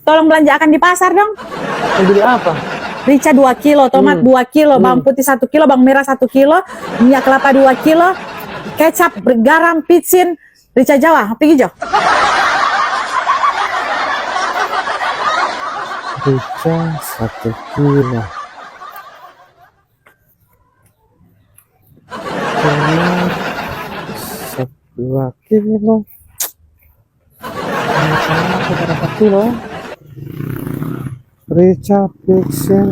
Tolong belanjakan di pasar dong. Mau beli apa? Rica 2 kilo, tomat 2 kilo, bawang putih 1 kilo, bawang merah 1 kilo, minyak kelapa 2 kilo, kecap, garam, pitsin, rica Jawa, pergi Jo. Rica 1 kilo. Tomat 2 kilo. Berapa kilo? Rica, pitsin,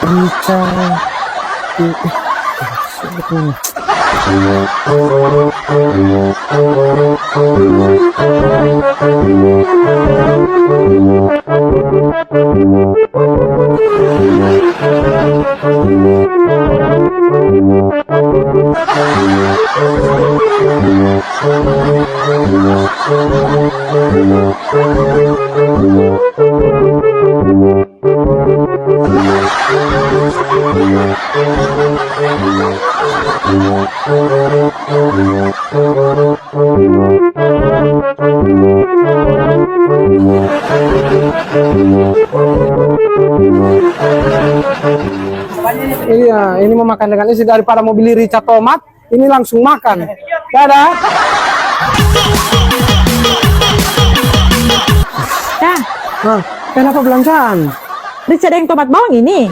rica, Iya, ini mau makan dengan isi daripada mau beli rica tomat, ini langsung makan. Dadah. Dah, Hah, kenapa belanjaan? rica dengan tomat bawang ini.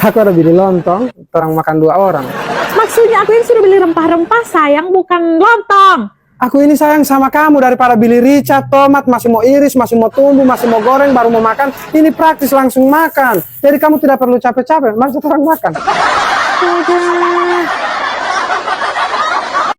Aku ada beli lontong, orang makan 2 orang. Maksudnya aku ini sudah beli rempah-rempah sayang, bukan lontong. Aku ini sayang sama kamu daripada beli rica, tomat, masih mau iris, masih mau tumbuh, masih mau goreng, baru mau makan. Ini praktis langsung makan. Jadi kamu tidak perlu capek-capek, maksud orang makan. Aduh.